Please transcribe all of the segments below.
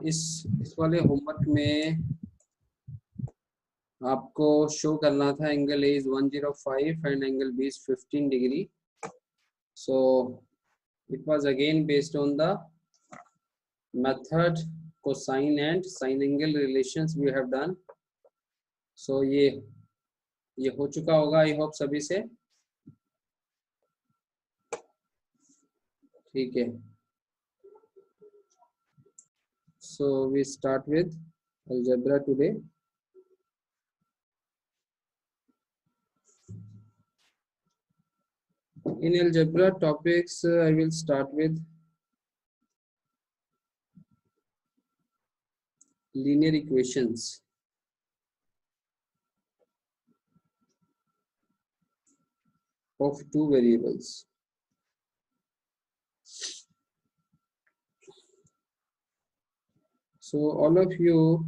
इस वाले होमवर्क में आपको शो करना था angle A is 105 and angle B is 15 degree. So it was again based on the method cosine and sine angle relations we have done. So ये हो चुका होगा आई होप सभी से. ठीक है. So we start with algebra today. In algebra topics, I will start with linear equations. Of two variables. So all of you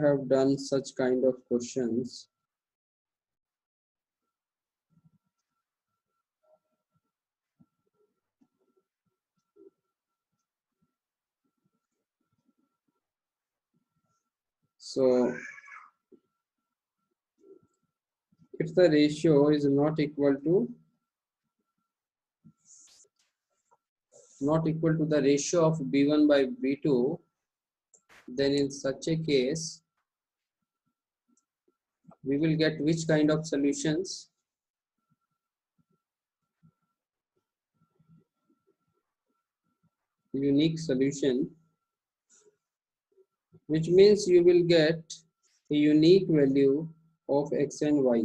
have done such kind of questions. So if the ratio is not equal to the ratio of b1 by b2, then in such a case we will get which kind of solutions? Unique solution, which means you will get a unique value of x and y.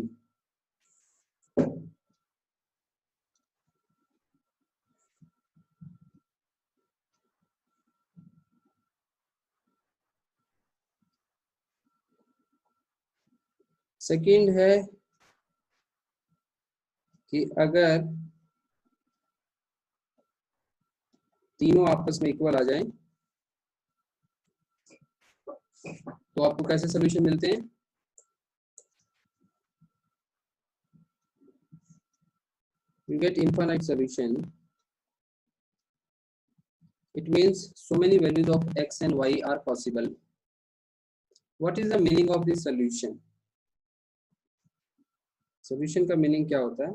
Second है कि अगर तीनों आपस में equal आ जाएं तो आपको कैसे सॉल्यूशन मिलते हैं? You get infinite solution. It means so many values of x and y are possible. What is the meaning of this solution? Solution का meaning क्या होता है?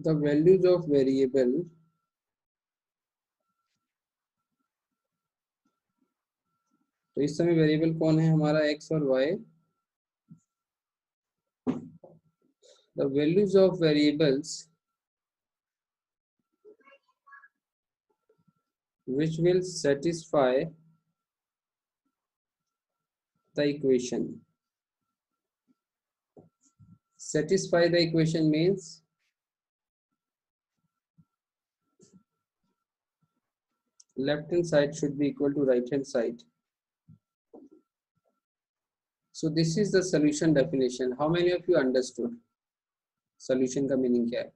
The values of variable तो इस समय वेरिएबल कौन है हमारा x और y. The values of variables which will satisfy the equation. Satisfy the equation means left hand side should be equal to right hand side. So this is the solution definition. How many of you understood? Solution का meaning क्या है?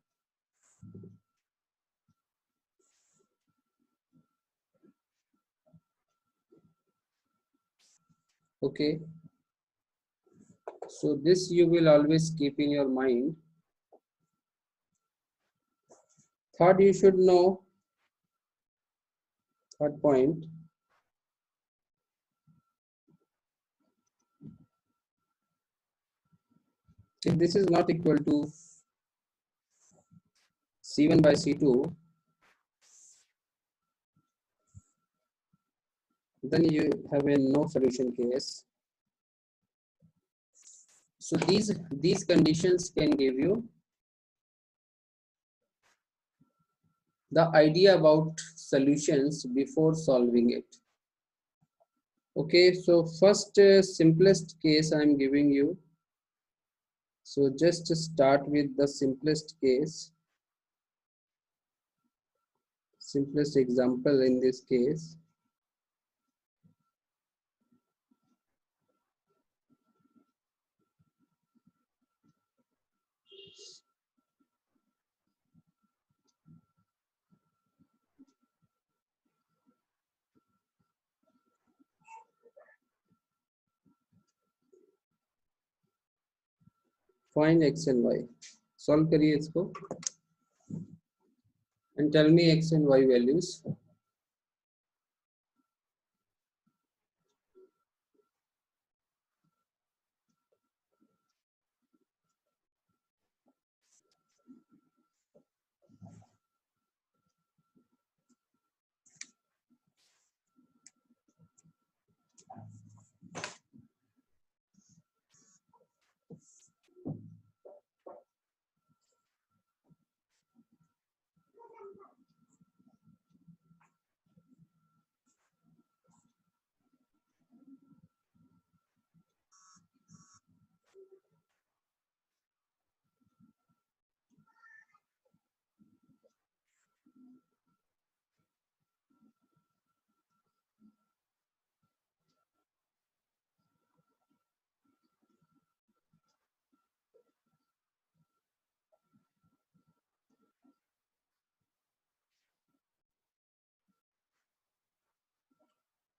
Okay. So this you will always keep in your mind. Third, you should know. Third point. If this is not equal to C1 by C2, then you have a no solution case. So these conditions can give you the idea about solutions before solving it. Okay, so first simplest case I am giving you. So just start with the simplest case, simplest example in this case. Find x and y, solve करिए इसको and tell me x and y values.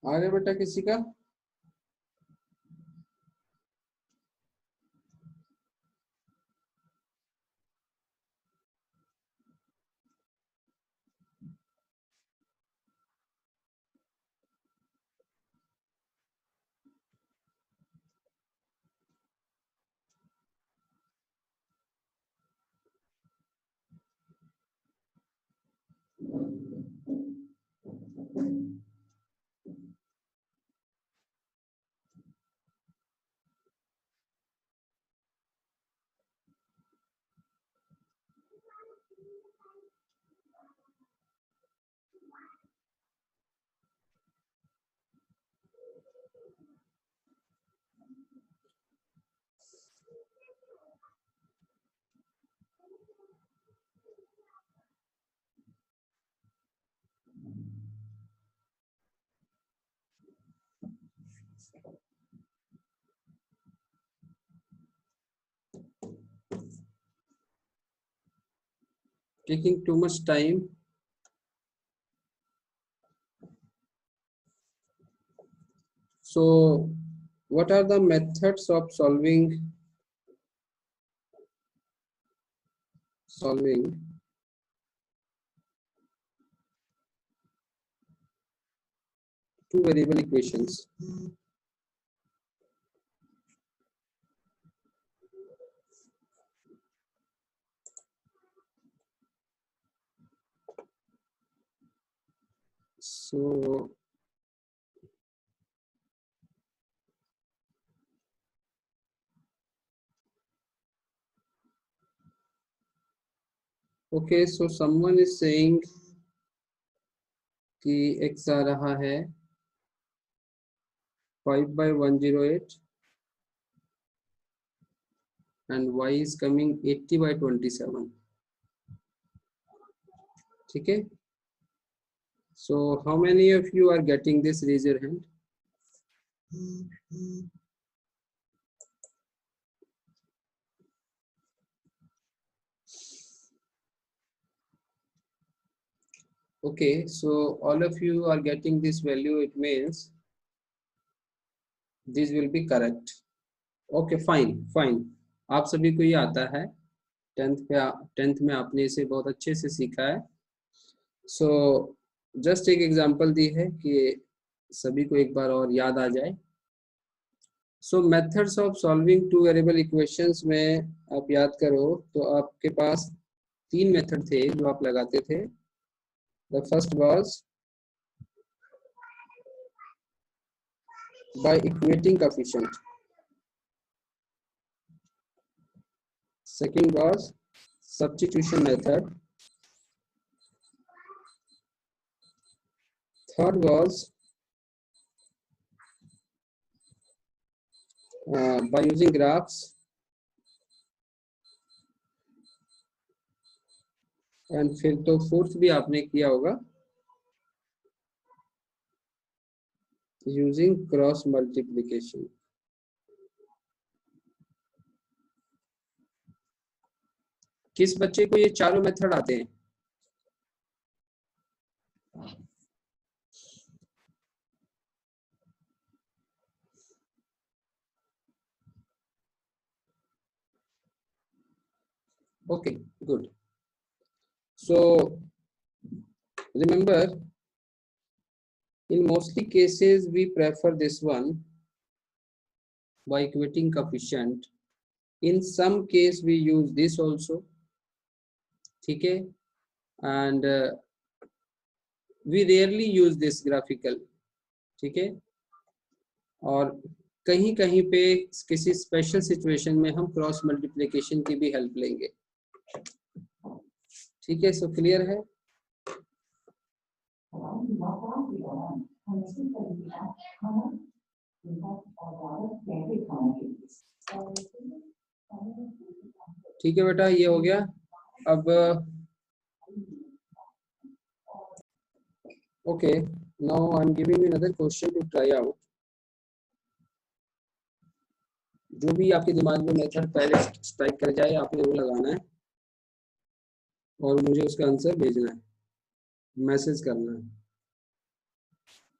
आ रहे बेटा किसी का? Taking too much time. So what are the methods of solving two variable equations? So okay, so someone is saying कि x आ रहा है 5/108 and y is coming 80/27. ठीक है, so how many of you are getting this? Raise your hand. Okay, so all of you are getting this value, it means this will be correct. Okay, fine. आप सभी को ये आता है, tenth में आपने इसे बहुत अच्छे से सीखा है। सो जस्ट एक एग्जांपल दी है कि सभी को एक बार और याद आ जाए। सो methods of solving two variable equations में आप याद करो तो आपके पास तीन मेथड थे जो आप लगाते थे। The first was by equating coefficient. Second was substitution method. Third was by using graphs. And फिर तो फोर्थ भी आपने किया होगा using cross multiplication. किस बच्चे को ये चारों मेथड आते हैं? Okay, good. So remember, in mostly cases we prefer this one by equating coefficient. In some case we use this also, ठीक है, and we rarely use this graphical, ठीक है, और कहीं कहीं पे किसी स्पेशल सिचुएशन में हम क्रॉस मल्टीप्लिकेशन की भी हेल्प लेंगे, ठीक है. सो क्लियर है. ठीक है बेटा, ये हो गया. अब okay, now I am giving you another question to try out. जो भी आपके दिमाग में मेथड पहले स्ट्राइक कर जाए आपने वो लगाना है और मुझे उसका आंसर भेजना है, मैसेज करना है.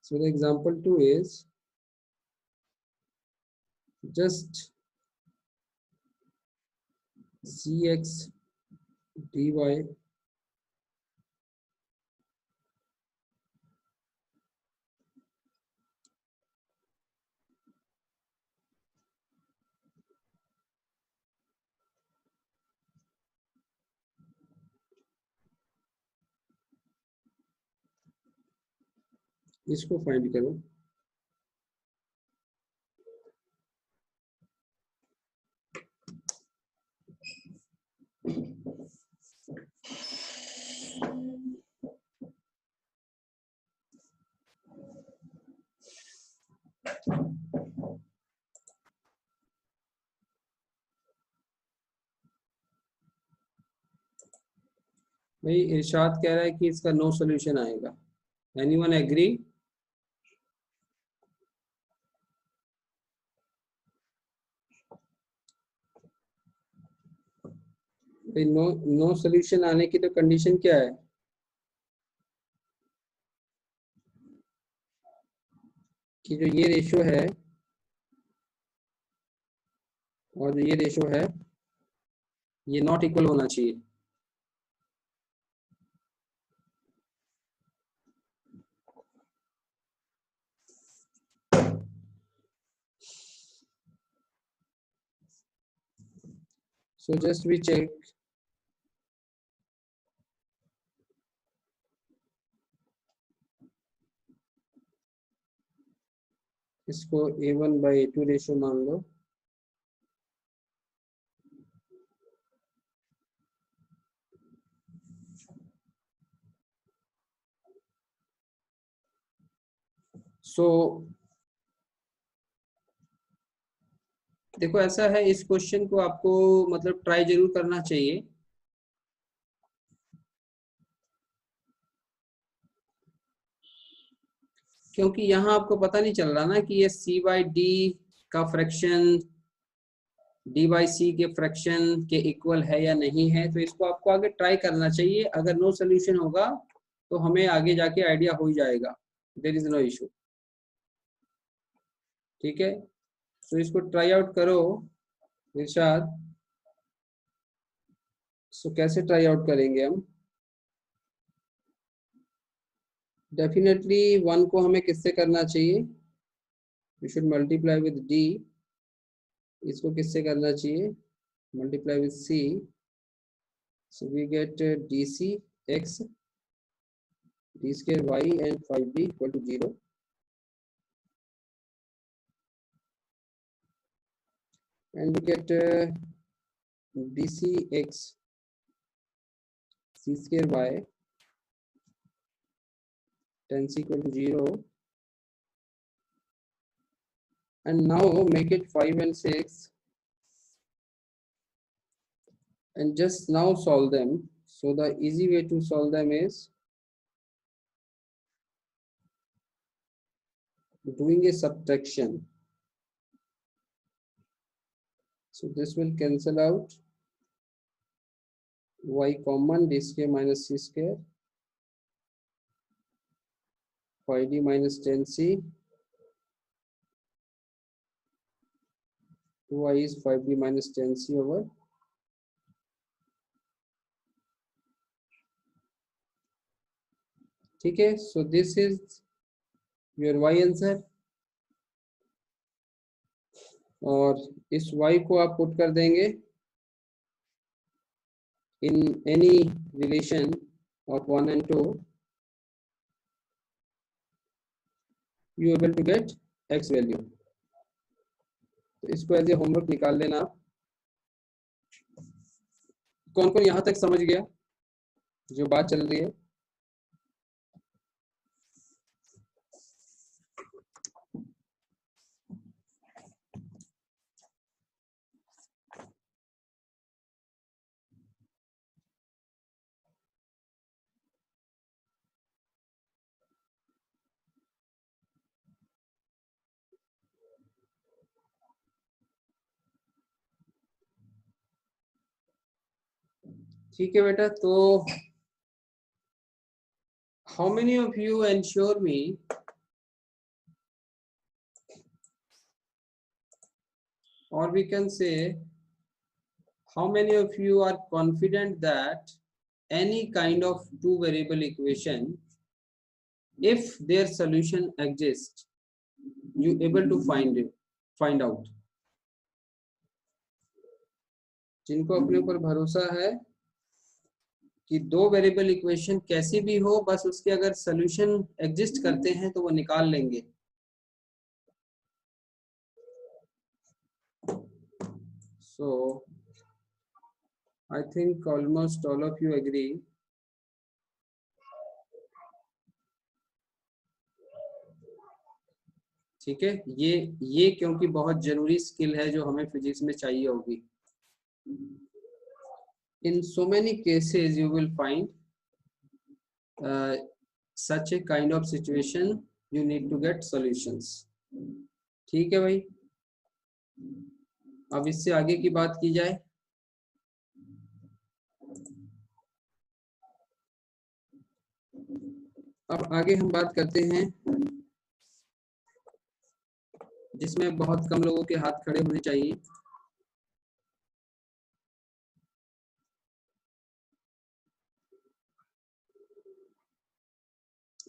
So the example 2 is just cx dy इसको फाइंड करो. भाई इरशाद कह रहा है कि इसका नो सॉल्यूशन आएगा. Anyone agree? भाई नो सॉल्यूशन आने की तो कंडीशन क्या है कि जो ये रेशियो है और जो ये रेशियो है ये नॉट इक्वल होना चाहिए. So just we check. इसको A1/A2 रेशियो मान लो. सो देखो ऐसा है, इस क्वेश्चन को आपको मतलब ट्राई जरूर करना चाहिए. क्योंकि यहाँ आपको पता नहीं चल रहा ना कि ये c/d का फ्रैक्शन d/c के फ्रैक्शन के इक्वल है या नहीं है. तो इसको आपको आगे ट्राई करना चाहिए. अगर नो सोल्यूशन होगा तो हमें आगे जाके आइडिया हो ही जाएगा. There is no issue. ठीक है, तो इसको ट्राई आउट करो इरशाद. सो कैसे ट्राई आउट करेंगे हम? डेफिनेटली 1 को हमें किससे करना चाहिए? We should multiply with d. इसको किससे करना चाहिए? Multiply with c. So we get dc x d square y and 5d equal to 0. And we get dc x c square y tan c equal to 0. And now make it 5 and 6 and just now solve them. So the easy way to solve them is doing a subtraction. So this will cancel out. Y common, d square minus c square, 5d minus 10c. 2y is 5d minus 10c over ठीक है, so this is your Y answer, और इस y को आप put कर देंगे in any relation of 1 and 2, you able to get x value. तो इसको एज ए होमवर्क निकाल लेना आप। कौन कौन यहां तक समझ गया जो बात चल रही है? ठीक है बेटा, तो how many of you ensure me or we can say how many of you are confident that any kind of two variable equation, if their solution exists, you able to find out? जिनको अपने ऊपर भरोसा है कि दो variable equation कैसी भी हो, बस उसके अगर सॉल्यूशन एग्जिस्ट करते हैं तो वो निकाल लेंगे। So I think almost all of you agree. ठीक है, ये क्योंकि बहुत जरूरी स्किल है जो हमें फिजिक्स में चाहिए होगी। In so many cases you will find such a kind of situation you need to get solutions। ठीक है भाई, अब इससे आगे की बात की जाए। अब आगे हम बात करते हैं जिसमें बहुत कम लोगों के हाथ खड़े होने चाहिए।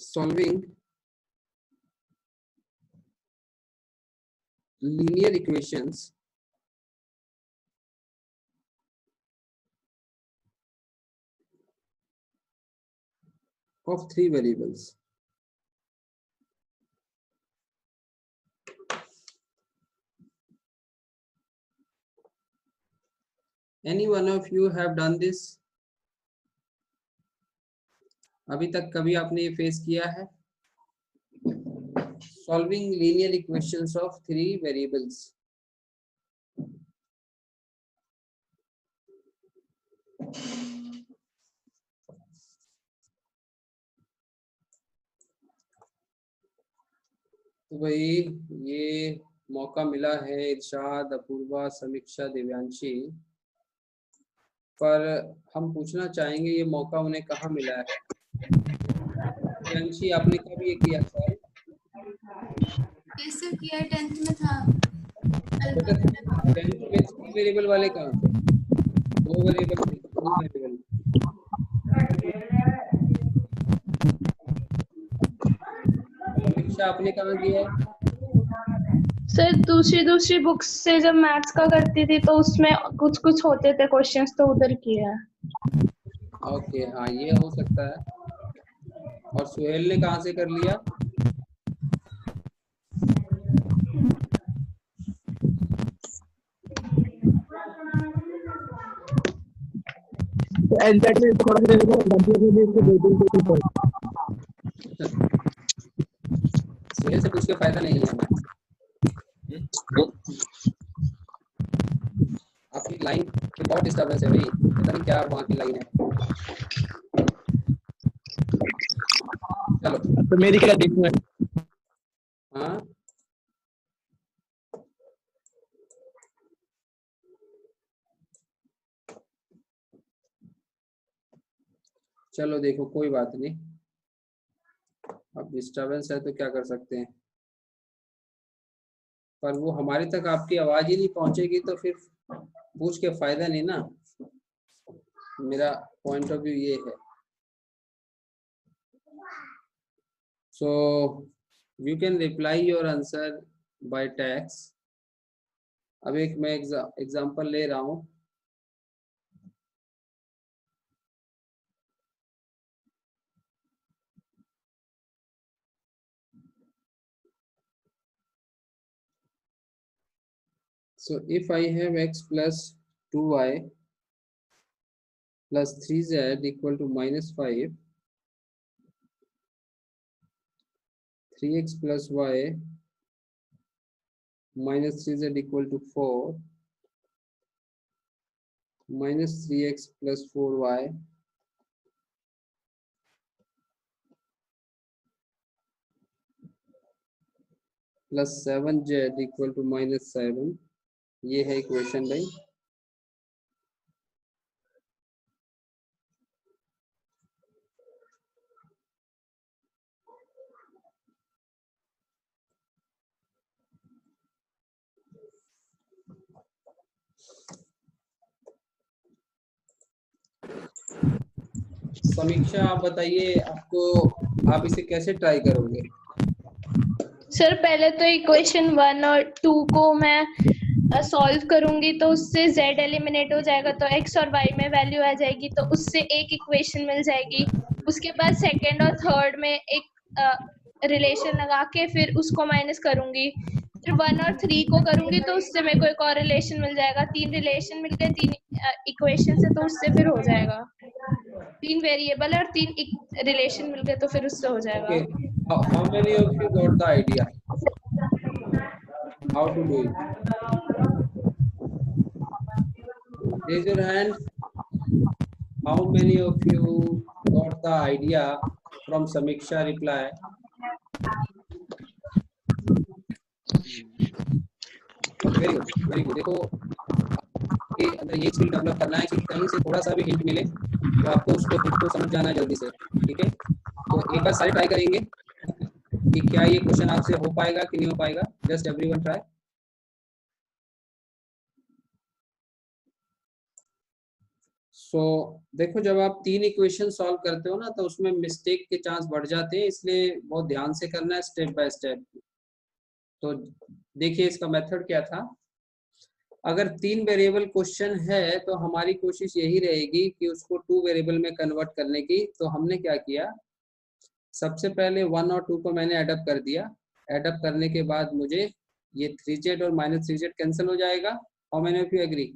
Solving linear equations of three variables। Any one of you have done this? अभी तक कभी आपने ये फेस किया है? Solving linear equations of three variables। तो भाई ये मौका मिला है इरशाद, अपूर्वा, समीक्षा, दिव्यांशी, पर हम पूछना चाहेंगे ये मौका उन्हें कहाँ मिला है? दिव्यांशी, आपने कब ये किया सर? कैसे किया? 10th में था। बेटा 10th में 3 वेरिएबल वाले कहाँ थे? 2 वेरिएबल थे, 2 वेरिएबल। समीक्षा, आपने कहाँ किया है? सर दूसरी बुक्स से जब मैथ्स का करती थी तो उसमें कुछ कुछ होते थे क्वेश्चंस, तो उधर किया है। ओके, हाँ ये हो सकता है। और सुहेल ने कहाँ से कर लिया? सुहेल से पूछ के फायदा नहीं है हमें। आपकी लाइन की बहुत डिस्टर्बेंस है भाई, पता नहीं क्या वहाँ की लाइन है। चलो तो मेरी क्या देखना है? हाँ चलो देखो, कोई बात नहीं, अब डिस्टर्बेंस है तो क्या कर सकते हैं, पर वो हमारे तक आपकी आवाज ही नहीं पहुंचेगी तो फिर पूछ के फायदा नहीं ना। मेरा पॉइंट ऑफ व्यू ये है। So you can reply your answer by text. अब एक मैं एग्जांपल ले रहा हूँ. So if I have x plus 2y plus 3z equal to -5, 3x plus y minus 3z equal to 4, minus 3x plus 4y plus 7z equal to -7. ये है equation भाई. समीक्षा आप बताइए, आप इसे कैसे ट्राई करोगे? सर पहले तो इक्वेशन 1 और 2 को मैं सॉल्व करूंगी तो उससे z एलिमिनेट हो जाएगा, तो x और y में वैल्यू आ जाएगी, तो उससे एक इक्वेशन मिल जाएगी. उसके बाद सेकंड और थर्ड में एक रिलेशन लगा के फिर उसको माइनस करूंगी. फिर 1 और 3 को करूंगी तो उससे मेरे को एक और रिलेशन मिल जाएगा. 3 रिलेशन मिल गए 3 इक्वेशन से, तो उससे फिर हो जाएगा. 3 वेरिएबल और 3 रिलेशन मिल गए तो फिर उससे हो जाएगा. Okay. How many of you got the idea? How to do it? Raise your hand. How many of you got the idea from Samiksha reply? Very good, very good. देखो कि अगर ये स्किल डेवलप करना है कि कहीं से थोड़ा सा भी हिंट मिले तो आपको उसको खुद को समझ जाना है जल्दी से. ठीक है, तो एक बार सारे ट्राई करेंगे कि क्या ये क्वेश्चन आपसे हो पाएगा कि नहीं हो पाएगा. Just everyone try. सो देखो, जब आप 3 इक्वेशन सॉल्व करते हो ना तो उसमें मिस्टेक के चांस बढ़ जाते हैं, इसलिए बहुत ध्यान से करना है, स्टेप बाय स्टेप. तो देखिए इसका मेथड क्या था. अगर 3 वेरिएबल क्वेश्चन है तो हमारी कोशिश यही रहेगी कि उसको 2 वेरिएबल में कन्वर्ट करने की. तो हमने क्या किया, सबसे पहले 1 और 2 को मैंने एडअप कर दिया. एडअप करने के बाद मुझे ये 3z और -3z कैंसिल हो जाएगा. How many of you agree?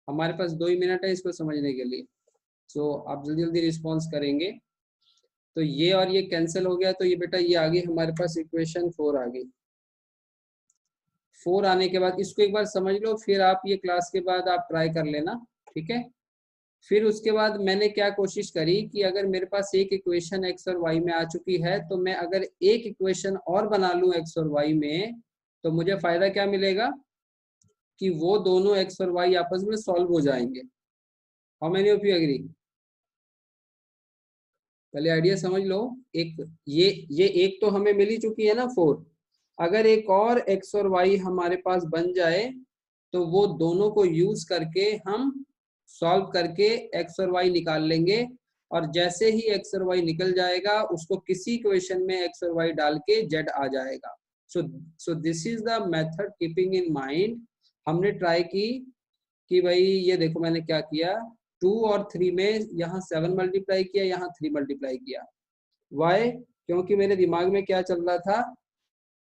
हमारे पास 2 ही मिनट है इसको समझने के लिए, सो आप जल्दी जल्दी रिस्पॉन्स करेंगे. तो ये और ये कैंसिल हो गया, तो ये बेटा ये आ गई हमारे पास इक्वेशन 4 आ गई. 4 आने के बाद इसको एक बार समझ लो, फिर आप ये क्लास के बाद आप ट्राई कर लेना. ठीक है, फिर उसके बाद मैंने क्या कोशिश करी कि अगर मेरे पास एक इक्वेशन x और y में आ चुकी है तो मैं अगर एक इक्वेशन और बना लूं x और y में तो मुझे फायदा क्या मिलेगा कि वो दोनों x और y आपस में सॉल्व हो जाएंगे. How many of you agree? पहले आइडिया समझ लो. एक ये एक तो हमें मिल ही चुकी है ना 4. अगर एक और x और y हमारे पास बन जाए तो वो दोनों को यूज करके हम सॉल्व करके x और y निकाल लेंगे, और जैसे ही x और y निकल जाएगा उसको किसी इक्वेशन में x और y डाल के z आ जाएगा. सो this is the method keeping in mind. हमने ट्राई की कि भाई ये देखो मैंने क्या किया, 2 और 3 में यहाँ 7 मल्टीप्लाई किया, यहाँ 3 मल्टीप्लाई किया. वाई? क्योंकि मेरे दिमाग में क्या चल रहा था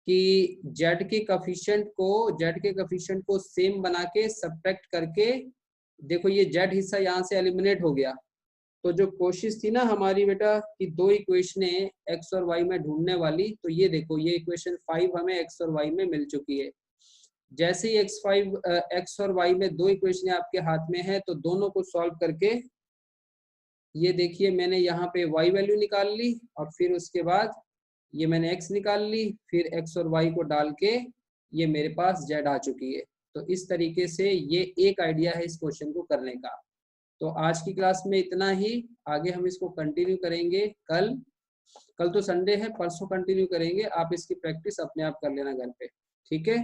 कि z के कोफिशिएंट को सेम बना के सब्ट्रैक्ट करके, देखो ये z हिस्सा यहाँ से एलिमिनेट हो गया. तो जो कोशिश थी ना हमारी बेटा कि 2 इक्वेशनें x और y में ढूंढने वाली, तो ये देखो ये इक्वेशन 5 हमें x और y में मिल चुकी है. जैसे ही x और y में 2 इक्वेशनें आपके हाथ में है तो दोनों को सॉल्व करके ये देखिए मैंने यहाँ पे y वैल्यू निकाल ली, और फिर उसके बाद ये मैंने x निकाल ली, फिर x और y को डाल के ये मेरे पास z आ चुकी है. तो इस तरीके से ये एक आइडिया है इस क्वेश्चन को करने का. तो आज की क्लास में इतना ही. आगे हम इसको कंटिन्यू करेंगे कल तो संडे है, परसों कंटिन्यू करेंगे. आप इसकी प्रैक्टिस अपने आप कर लेना घर पे. ठीक है.